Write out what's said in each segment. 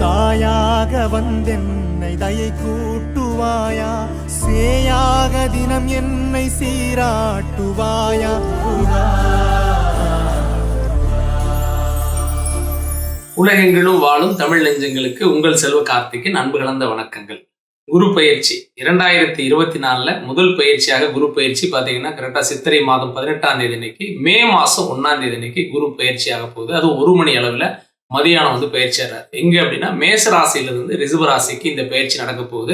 தாயாக வந்தென்னை தயை கூட்டுவாயா, சேயாக தினம் என்னை சீராட்டுவாயா. உலகெங்கிலும் வாழும் தமிழ் நெஞ்சங்களுக்கு உங்கள் செல்வ கார்த்திக்கின் அன்பு கலந்த வணக்கங்கள். குரு பயிற்சி 2024 முதல் பயிற்சியாக குரு பயிற்சி பார்த்தீங்கன்னா கரெக்டாக சித்திரை மாதம் 18ஆம் தேதி அன்னைக்கு, மே மாதம் 1ஆம் தேதி அன்னைக்கு குரு பயிற்சியாக போகுது. அது 1 மணி அளவில் மதியானம் பயிற்சியாகிறார். எங்க அப்படின்னா மேச ராசியிலிருந்து ரிஷப ராசிக்கு இந்த பயிற்சி நடக்க போகுது.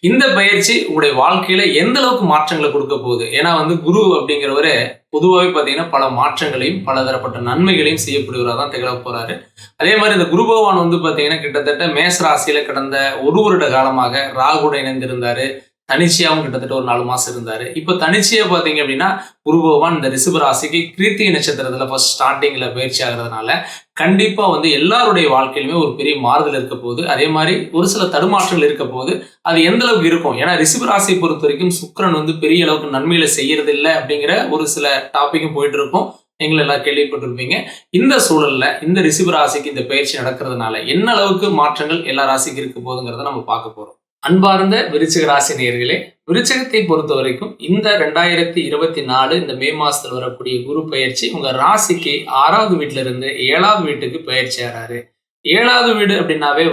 இந்த பயிற்சி உங்களுடைய வாழ்க்கையில எந்த அளவுக்கு மாற்றங்களை கொடுக்க போகுது? ஏன்னா குரு அப்படிங்கிறவரு பொதுவாகவே பார்த்தீங்கன்னா பல மாற்றங்களையும் பல தரப்பட்ட நன்மைகளையும் செய்யக்கூடியவராக தான் திகழ போறாரு. அதே மாதிரி இந்த குரு பகவான் பார்த்தீங்கன்னா கிட்டத்தட்ட மேச ராசியில கடந்த 1 வருட காலமாக ராகுடன் இணைந்திருந்தாரு. தனிச்சையாகவும் கிட்டத்தட்ட ஒரு 4 மாசம் இருந்தாரு. இப்போ தனிச்சையா பார்த்தீங்க அப்படின்னா குரு பகவான் இந்த ரிஷப ராசிக்கு கிருத்திகை நட்சத்திரத்துல ஃபர்ஸ்ட் ஸ்டார்டிங்ல பயிற்சி ஆகிறதுனால கண்டிப்பா எல்லாருடைய வாழ்க்கையிலுமே ஒரு பெரிய மாறுதல் இருக்க போகுது. அதே மாதிரி ஒரு சில தடுமாற்றங்கள் இருக்க போகுது. அது எந்த அளவுக்கு இருக்கும்? ஏன்னா ரிஷப ராசியை பொறுத்த வரைக்கும் சுக்கிரன் பெரிய அளவுக்கு நன்மைகளை செய்யறது இல்லை அப்படிங்கிற ஒரு சில டாபிக்கும் போயிட்டு இருக்கும். நீங்களும் எல்லாம் கேள்விப்பட்டிருப்பீங்க. இந்த சூழல்ல இந்த ரிஷப ராசிக்கு இந்த பயிற்சி நடக்கிறதுனால என்ன அளவுக்கு மாற்றங்கள் எல்லா ராசிக்கு இருக்க போகுதுங்கிறத நம்ம பார்க்க போறோம். அன்பார்ந்த விருச்சிக ராசி நேயர்களே, விருச்சிகத்தை பொறுத்த வரைக்கும் இந்த 2024 இந்த மே மாசத்துல வரக்கூடிய குரு பயிற்சி உங்க ராசிக்கு 6வது வீட்டுல இருந்து 7வது வீட்டுக்கு பயிற்சி ஆறாரு. 7வது வீடு அப்படின்னாவே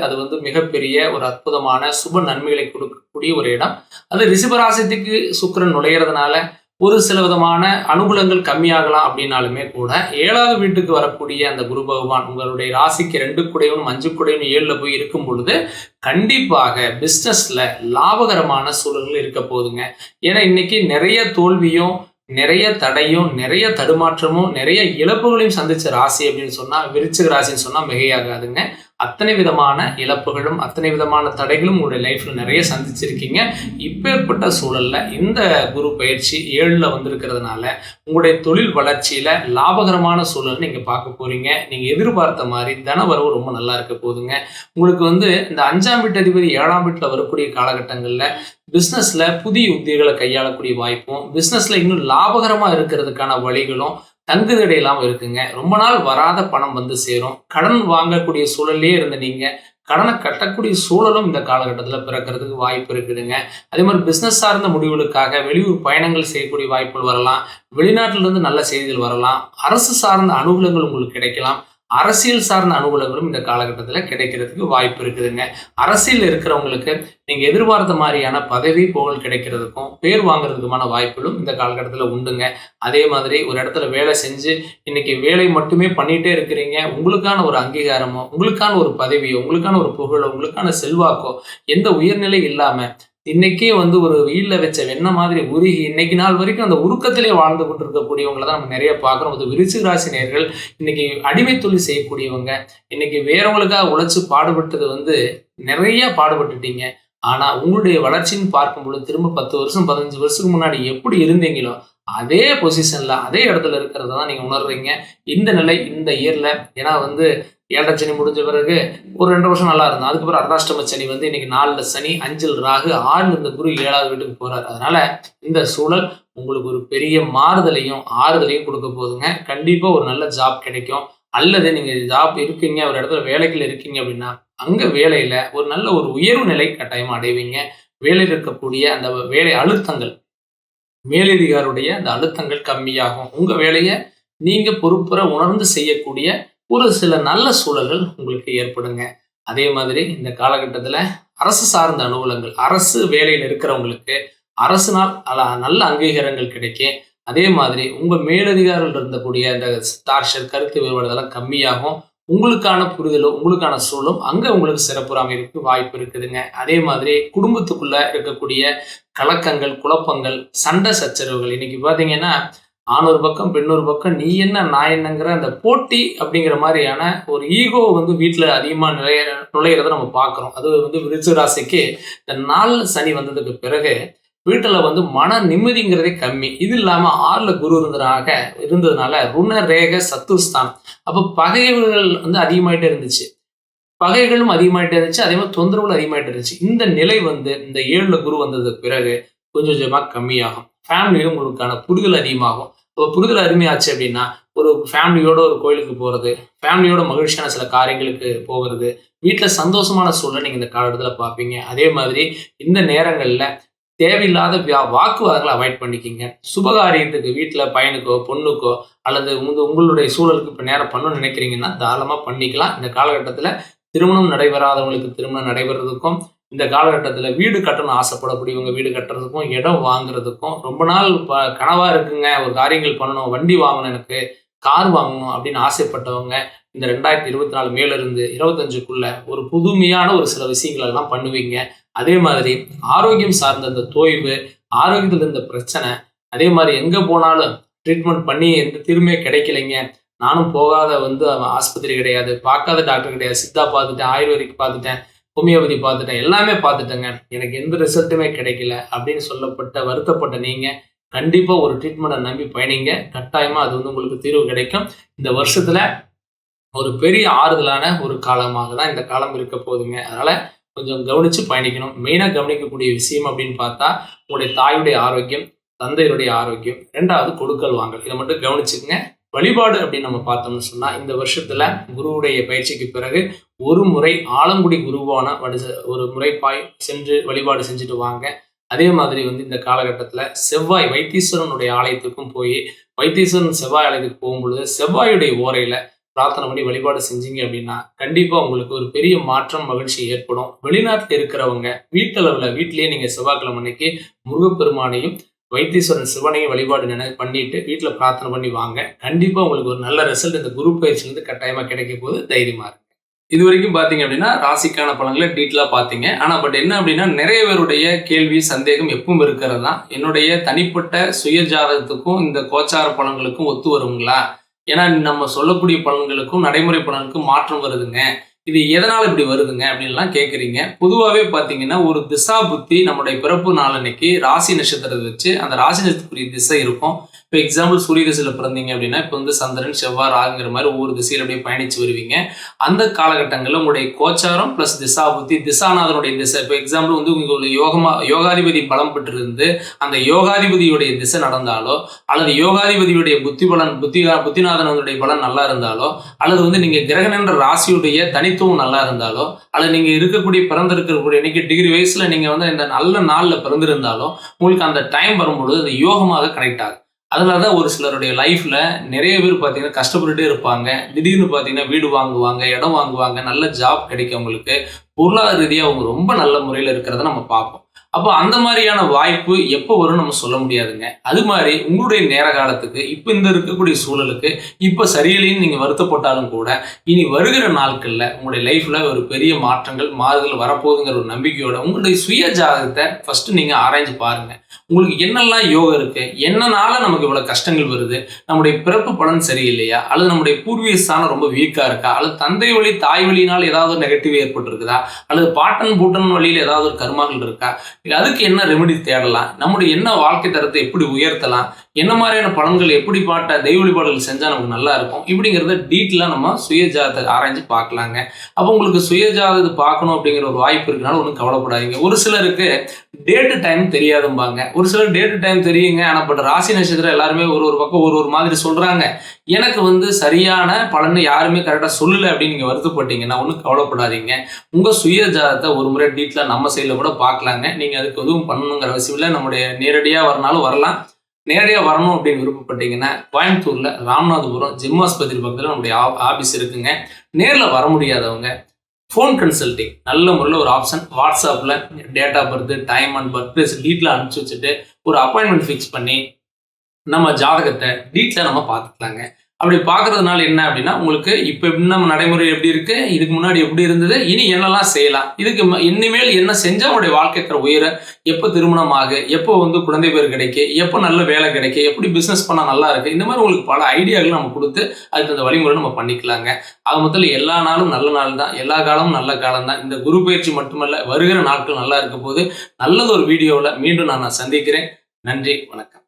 அது மிகப்பெரிய ஒரு அற்புதமான சுப நன்மைகளை கொடுக்கக்கூடிய ஒரு இடம். அது ரிஷப ராசிக்கு சுக்கிரன் நுழையிறதுனால ஒரு சில விதமான அனுகூலங்கள் கம்மியாகலாம் அப்படின்னாலுமே கூட 7வது வீட்டுக்கு வரக்கூடிய அந்த குரு பகவான் உங்களுடைய ராசிக்கு 2 கூடையும் 5 கூடையும் 7ல போய் இருக்கும் பொழுது கண்டிப்பாக பிஸ்னஸ்ல லாபகரமான சூழல்கள் இருக்க போகுதுங்க. ஏன்னா இன்னைக்கு நிறைய தோல்வியும் நிறைய தடையும் நிறைய தடுமாற்றமும் நிறைய இழப்புகளையும் சந்திச்ச ராசி அப்படின்னு சொன்னா விருச்சிக ராசின்னு சொன்னா மிகையாகாதுங்க. அத்தனை விதமான இழப்புகளும் அத்தனை விதமான தடைகளும் உங்களுடைய லைஃப்ல நிறைய சந்திச்சிருக்கீங்க. இப்பேற்பட்ட சூழல்ல இந்த குரு பயிற்சி 7ல வந்திருக்கிறதுனால உங்களுடைய தொழில் வளர்ச்சியில லாபகரமான சூழல் நீங்க பார்க்க போறீங்க. நீங்க எதிர்பார்த்த மாதிரி தனவரவு ரொம்ப நல்லா இருக்க போகுதுங்க. உங்களுக்கு இந்த 5ஆம் வீட்டு அதிபதி 7ஆம் வீட்டுல வரக்கூடிய காலகட்டங்கள்ல பிசினஸ்ல புதிய உத்திகளை கையாளக்கூடிய வாய்ப்பும் பிசினஸ்ல இன்னும் லாபகரமா இருக்கிறதுக்கான வழிகளும் தங்குதடை இல்லாமல் இருக்குங்க. ரொம்ப நாள் வராத பணம் சேரும். கடன் வாங்கக்கூடிய சூழல்லே இருந்த நீங்க கடனை கட்டக்கூடிய சூழலும் இந்த காலகட்டத்தில் பிறக்கிறதுக்கு வாய்ப்பு இருக்குதுங்க. அதே மாதிரி பிஸ்னஸ் சார்ந்த முடிவுகளுக்காக வெளியூர் பயணங்கள் செய்யக்கூடிய வாய்ப்புகள் வரலாம். வெளிநாட்டிலிருந்து நல்ல செய்திகள் வரலாம். அரசு சார்ந்த அனுகூலங்கள் உங்களுக்கு கிடைக்கலாம். அரசியல் சார்ந்த அனுகூலங்களும் இந்த காலகட்டத்தில் கிடைக்கிறதுக்கு வாய்ப்பு இருக்குதுங்க. அரசியல் இருக்கிறவங்களுக்கு நீங்க எதிர்பார்த்த மாதிரியான பதவி புகழ் கிடைக்கிறதுக்கும் பேர் வாங்குறதுக்குமான வாய்ப்புகளும் இந்த காலகட்டத்தில் உண்டுங்க. அதே மாதிரி ஒரு இடத்துல வேலை செஞ்சு இன்னைக்கு வேலை மட்டுமே பண்ணிட்டே இருக்கிறீங்க. உங்களுக்கான ஒரு அங்கீகாரமோ உங்களுக்கான ஒரு பதவியோ உங்களுக்கான ஒரு புகழோ உங்களுக்கான செல்வாக்கோ எந்த உயர்நிலை இல்லாம இன்னைக்கே ஒரு வெயில்ல வச்ச வெண்ணெய் மாதிரி உருகி இன்னைக்கு நாள் வரைக்கும் அந்த உருக்கத்திலே வாழ்ந்து கொண்டு இருக்கக்கூடியவங்களை தான் நம்ம நிறைய பார்க்குறோம். விருச்சிக ராசி நேயர்கள் இன்னைக்கு அடிமை தொழில் செய்யக்கூடியவங்க, இன்னைக்கு வேறவங்களுக்காக உழைச்சு பாடுபட்டது நிறைய பாடுபட்டுட்டீங்க. ஆனா உங்களுடைய வளர்ச்சின்னு பார்க்கும் பொழுது திரும்ப 10 வருஷம் 15 வருஷத்துக்கு முன்னாடி எப்படி இருந்தீங்களோ அதே பொசிஷன்ல அதே இடத்துல இருக்கிறத தான் நீங்க உணர்றீங்க. இந்த நிலை இந்த இயர்ல ஏன்னா 7 சனி முடிஞ்ச பிறகு ஒரு 2 வருஷம் நல்லா இருந்தோம். அதுக்கப்புறம் அர்த்தாஷ்டம சனி இன்னைக்கு 4 சனி 5 ராகு 6 இருந்த குரு 7வது வீட்டுக்கு போறாரு. அதனால இந்த சூழல் உங்களுக்கு ஒரு பெரிய மாறுதலையும் ஆறுதலையும் கொடுக்க போகுதுங்க. கண்டிப்பா ஒரு நல்ல ஜாப் கிடைக்கும். அல்லது நீங்க ஜாப் இருக்கீங்க ஒரு இடத்துல வேலைகள் இருக்கீங்க அப்படின்னா அங்க வேலையில ஒரு நல்ல ஒரு உயர்வு நிலை கட்டாயமா அடைவீங்க. வேலையில் இருக்கக்கூடிய அந்த வேலை அழுத்தங்கள் மேலதிகாருடைய அந்த அழுத்தங்கள் கம்மியாகும். உங்க வேலையை நீங்க பொறுப்புற உணர்ந்து செய்யக்கூடிய ஒரு சில நல்ல சூழல்கள் உங்களுக்கு ஏற்படுங்க. அதே மாதிரி இந்த காலகட்டத்தில் அரசு சார்ந்த அனுகூலங்கள் அரசு வேலையில் இருக்கிறவங்களுக்கு அரசினால் நல்ல அங்கீகாரங்கள் கிடைக்கும். அதே மாதிரி உங்க மேலதிகாரிகள் இருந்தக்கூடிய அந்த டார்ச்சர் கருத்து வேறுபாடுதெல்லாம் கம்மியாகும். உங்களுக்கான புரிதலும் உங்களுக்கான சூழலும் அங்க உங்களுக்கு சிறப்புறாம இருக்கு வாய்ப்பு இருக்குதுங்க. அதே மாதிரி குடும்பத்துக்குள்ள இருக்கக்கூடிய கலக்கங்கள் குழப்பங்கள் சண்டை சச்சரவுகள் இன்னைக்கு பாத்தீங்கன்னா ஆணொரு பக்கம் பெண்ணொரு பக்கம் நீ என்ன நான் என்னங்கிற அந்த போட்டி அப்படிங்கிற மாதிரியான ஒரு ஈகோ வீட்டில் அதிகமாக நுழையிறத நம்ம பார்க்குறோம். அது விருச்சிக ராசிக்கு இந்த 4 சனி வந்ததுக்கு பிறகு வீட்டில் மன நிம்மதிங்கிறதே கம்மி. இது இல்லாமல் 6ல் குரு இருந்ததுனால ருண ரேக சத்துஸ்தான். அப்போ பகைவர்கள் அதிகமாயிட்டே இருந்துச்சு. பகைகளும் அதிகமாயிட்டே இருந்துச்சு. அதே மாதிரி தொந்தரவுகள் அதிகமாயிட்டே இருந்துச்சு. இந்த நிலை இந்த 7ல் குரு வந்ததுக்கு பிறகு கொஞ்சம் கொஞ்சமாக கம்மியாகும். ஃபேமிலியிலும் உங்களுக்கான புரிதல் அதிகமாகும். புரிதல் அருமையாச்சு அப்படின்னா ஒரு ஃபேமிலியோட ஒரு கோயிலுக்கு போகிறது, ஃபேமிலியோட மகிழ்ச்சியான சில காரியங்களுக்கு போகிறது, வீட்டில் சந்தோஷமான சூழலை நீங்கள் இந்த காலகட்டத்தில் பார்ப்பீங்க. அதே மாதிரி இந்த நேரங்களில் தேவையில்லாத வாக்குவாதங்களை அவாய்ட் பண்ணிக்கிங்க. சுபகாரியத்துக்கு வீட்டில் பையனுக்கோ பொண்ணுக்கோ அல்லது உங்களுடைய சூழலுக்கு இப்போ நேரம் பண்ணணும்னு நினைக்கிறீங்கன்னா தாராளமாக பண்ணிக்கலாம். இந்த காலகட்டத்தில் திருமணம் நடைபெறாதவங்களுக்கு திருமணம் நடைபெறதுக்கும், இந்த காலகட்டத்தில் வீடு கட்டணும்னு ஆசைப்படக்கூடியவங்க வீடு கட்டுறதுக்கும், இடம் வாங்குறதுக்கும், ரொம்ப நாள் கனவாக இருக்குங்க ஒரு காரியங்கள் பண்ணணும், வண்டி வாங்கணும், எனக்கு கார் வாங்கணும் அப்படின்னு ஆசைப்பட்டவங்க இந்த 2024 மேலிருந்து 25க்குள்ள ஒரு புதுமையான ஒரு சில விஷயங்கள் எல்லாம் பண்ணுவீங்க. அதே மாதிரி ஆரோக்கியம் சார்ந்த இந்த தொய்வு, ஆரோக்கியத்தில் இருந்த பிரச்சனை, அதே மாதிரி எங்கே போனாலும் ட்ரீட்மெண்ட் பண்ணி எந்த தீர்வுமே கிடைக்கலைங்க, நானும் போகாத ஆஸ்பத்திரி கிடையாது, பார்க்காத டாக்டர் கிடையாது, சித்தா பார்த்துட்டேன், ஆயுர்வேதிக் பார்த்துட்டேன், ஹோமியோபதி பார்த்துட்டேன், எல்லாமே பார்த்துட்டேங்க, எனக்கு எந்த ரிசல்ட்டுமே கிடைக்கல அப்படின்னு சொல்லப்பட்ட வருத்தப்பட்ட நீங்கள் கண்டிப்பாக ஒரு ட்ரீட்மெண்ட்டை நம்பி பயணிங்க. கட்டாயமாக அது உங்களுக்கு தீர்வு கிடைக்கும். இந்த வருஷத்தில் ஒரு பெரிய ஆறுதலான ஒரு காலமாக தான் இந்த காலம் இருக்க போகுதுங்க. அதனால் கொஞ்சம் கவனித்து பயணிக்கணும். மெயினாக கவனிக்கக்கூடிய விஷயம் அப்படின்னு பார்த்தா உங்களுடைய தாயுடைய ஆரோக்கியம், தந்தையுடைய ஆரோக்கியம், 2வது கொடுக்கல் வாங்கல், இதை மட்டும் கவனிச்சுக்கங்க. வழிபாடு அப்படின்னு நம்ம பார்த்தோம்னு சொன்னால் இந்த வருஷத்தில் குருவுடைய பயிற்சிக்கு பிறகு ஒரு முறை ஆலங்குடி குருவான ஒரு முறை சென்று வழிபாடு செஞ்சுட்டு வாங்க. அதே மாதிரி இந்த காலகட்டத்தில் செவ்வாய் வைத்தீஸ்வரனுடைய ஆலயத்துக்கும் போய் வைத்தீஸ்வரன் செவ்வாய் ஆலயத்துக்கு போகும்பொழுது செவ்வாயுடைய ஓரையில் பிரார்த்தனை பண்ணி வழிபாடு செஞ்சீங்க அப்படின்னா கண்டிப்பாக உங்களுக்கு ஒரு பெரிய மாற்றம் மகிழ்ச்சி ஏற்படும். வெளிநாட்டில் இருக்கிறவங்க வீட்டிலேயே நீங்கள் செவ்வாய்க்கிழமை அன்னைக்கு முருகப்பெருமானையும் வைத்தீஸ்வரன் சிவனையும் வழிபாடு பண்ணிட்டு வீட்டில் பிரார்த்தனை பண்ணி வாங்க. கண்டிப்பாக உங்களுக்கு ஒரு நல்ல ரிசல்ட் இந்த குரு பயிற்சியிலிருந்து கட்டாயமாக கிடைக்க போது தைரியமாக இருக்கு. இது வரைக்கும் பார்த்தீங்க அப்படின்னா ராசிக்கான பலன்களை டீட்டெயிலாக பார்த்தீங்க. ஆனால் பட் என்ன அப்படின்னா நிறைய பேருடைய கேள்வி சந்தேகம் எப்பவும் இருக்கிறது தான், என்னுடைய தனிப்பட்ட சுய ஜாதகத்துக்கும் இந்த கோச்சார பலன்களுக்கும் ஒத்து வருங்களா, ஏன்னா நம்ம சொல்லக்கூடிய பலன்களுக்கும் நடைமுறை பலனுக்கும் மாற்றம் வருதுங்க, இது எதனால் இப்படி வருதுங்க அப்படின்லாம் கேட்குறீங்க. பொதுவாகவே பார்த்தீங்கன்னா ஒரு திசா புத்தி நம்முடைய பிறப்பு நாளன்னைக்கு ராசி நட்சத்திரத்தை வச்சு அந்த ராசி நட்சத்திரத்துக்குரிய திசை இருக்கும். இப்போ எக்ஸாம்பிள் சூரிய திசையில் பிறந்தீங்க அப்படின்னா இப்போ சந்திரன் செவ்வாய் ராகுங்கிற மாதிரி ஒவ்வொரு திசையில் அப்படியே பயணித்து வருவீங்க. அந்த காலகட்டங்களில் உங்களுடைய கோச்சாரம் ப்ளஸ் திசா புத்தி, திசாநாதனுடைய திசை, இப்போ எக்ஸாம்பிள் உங்களுக்கு யோகாதிபதி பலம் பெற்றிருந்து அந்த யோகாதிபதியுடைய திசை நடந்தாலோ அல்லது யோகாதிபதியுடைய புத்திநாதனுடைய பலன் நல்லா இருந்தாலோ அல்லது நீங்கள் கிரகன் என்ற ராசியுடைய தனித்துவம் நல்லா இருந்தாலோ அல்லது நீங்கள் பிறந்திருக்கக்கூடிய இன்னைக்கு டிகிரி வயசில் நீங்கள் இந்த நல்ல நாளில் பிறந்திருந்தாலும் உங்களுக்கு அந்த டைம் வரும்பொழுது அந்த யோகமாக கனெக்ட் ஆகும். அதனால தான் ஒரு சிலருடைய லைஃப்பில் நிறைய பேர் பார்த்தீங்கன்னா கஷ்டப்பட்டுட்டே இருப்பாங்க. திடீர்னு பார்த்தீங்கன்னா வீடு வாங்குவாங்க, இடம் வாங்குவாங்க, நல்ல ஜாப் கிடைக்கும், அவங்களுக்கு பொருளாதார ரீதியாக அவங்க ரொம்ப நல்ல முறையில் இருக்கிறத நம்ம பார்ப்போம். அப்போ அந்த மாதிரியான வாய்ப்பு எப்போ வரும்னு நம்ம சொல்ல முடியாதுங்க. அது மாதிரி உங்களுடைய நேர காலத்துக்கு இப்போ இருக்கக்கூடிய சூழலுக்கு இப்போ சரியில்லைன்னு நீங்கள் வருத்தப்பட்டாலும் கூட இனி வருகிற நாட்களில் உங்களுடைய லைஃப்பில் ஒரு பெரிய மாறுதல் வரப்போகுதுங்கிற ஒரு நம்பிக்கையோட உங்களுடைய சுய ஜாதகத்தை ஃபஸ்ட்டு நீங்கள் ஆராய்ஞ்சு பாருங்கள். உங்களுக்கு என்னெல்லாம் யோகம் இருக்குது, என்னனால நமக்கு இவ்வளோ கஷ்டங்கள் வருது, நம்முடைய பிறப்பு பலன் சரியில்லையா, அல்லது நம்முடைய பூர்வீக ஸ்தானம் ரொம்ப வீக்காக இருக்கா, அல்லது தந்தை வழி தாய் வழியினால் ஏதாவது நெகட்டிவ் ஏற்பட்டிருக்குதா, அல்லது பாட்டன் பூட்டன் வழியில் ஏதாவது ஒரு கர்மாக்கள் இருக்கா, அதுக்கு என்ன ரெமெடி தேடலாம், நம்முடைய என்ன வாழ்க்கை தரத்தை எப்படி உயர்த்தலாம், என்ன மாதிரியான பலன்கள் எப்படிப்பட்ட தெய்வ வழிபாடுகள் செஞ்சால் நமக்கு நல்லா இருக்கும், இப்படிங்கிறத டீட்டெயிலாக நம்ம சுயஜாதத்தை ஆராய்ஞ்சு பார்க்கலாங்க. அப்போ உங்களுக்கு சுயஜாதத்தை பார்க்கணும் அப்படிங்கிற ஒரு வாய்ப்பு இருக்குனால ஒன்றும் கவலைப்படாதீங்க. ஒரு சிலருக்கு டேட்டு டைம் தெரியாதும்பாங்க, ஒரு சிலர் டேட்டு டைம் தெரியுங்க, ஆனால் பட் ராசி நட்சத்திரம் எல்லாருமே ஒரு பக்கம் ஒரு மாதிரி சொல்கிறாங்க. எனக்கு சரியான பலன்னு யாருமே கரெக்டாக சொல்லலை அப்படின்னு நீங்கள் வருத்தப்பட்டீங்கன்னா ஒன்றும் கவலைப்படாதீங்க. உங்கள் சுயஜாதத்தை ஒரு முறை டீட்டெயிலாக நம்ம சைடில் கூட பார்க்கலாங்க. நீங்கள் அதுக்கு எதுவும் பண்ணணுங்கிற அவசியம் இல்லை. நம்முடைய நேரடியாக வரனாலும் வரலாம். நேரடியாக வரணும் அப்படின்னு விருப்பப்பட்டீங்கன்னா கோயம்புத்தூரில் ராமநாதபுரம் ஜிம்மாஸ்பத்திரி பக்கத்தில் நம்முடைய ஆஃபீஸ் இருக்குங்க. நேரில் வர முடியாதவங்க ஃபோன் கன்சல்டிங் நல்ல முறையில் ஒரு ஆப்ஷன், வாட்ஸ்அப்பில் date of birth, time and birth place டீட்டெயிலாக அனுப்பிச்சி வச்சுட்டு ஒரு அப்பாயின்மெண்ட் ஃபிக்ஸ் பண்ணி நம்ம ஜாதகத்தை டீட்டெயிலாக நம்ம பார்த்துக்கலாங்க. அப்படி பார்க்கறதுனால என்ன அப்படின்னா உங்களுக்கு இப்போ நம்ம நடைமுறை எப்படி இருக்கு, இதுக்கு முன்னாடி எப்படி இருந்தது, இனி என்னெல்லாம் செய்யலாம், இதுக்கு இனிமேல் என்ன செஞ்சால் உங்களுடைய வாழ்க்கைக்கிற உயர, எப்போ திருமணம் ஆகு, எப்போ குழந்தை பேர் கிடைக்க, எப்போ நல்ல வேலை கிடைக்க, எப்படி பிஸ்னஸ் பண்ணால் நல்லா இருக்கு, இந்த மாதிரி உங்களுக்கு பல ஐடியாக்கள் நம்ம கொடுத்து அதுக்கு அந்த வழிமுறை நம்ம பண்ணிக்கலாங்க. அது மொத்தத்தில் எல்லா நாளும் நல்ல நாள் தான், எல்லா காலமும் நல்ல காலம் தான். இந்த குரு பயிற்சி மட்டுமல்ல, வருகிற நாட்கள் நல்லா இருக்க போது நல்லது ஒரு வீடியோவில் மீண்டும் நான் சந்திக்கிறேன். நன்றி, வணக்கம்.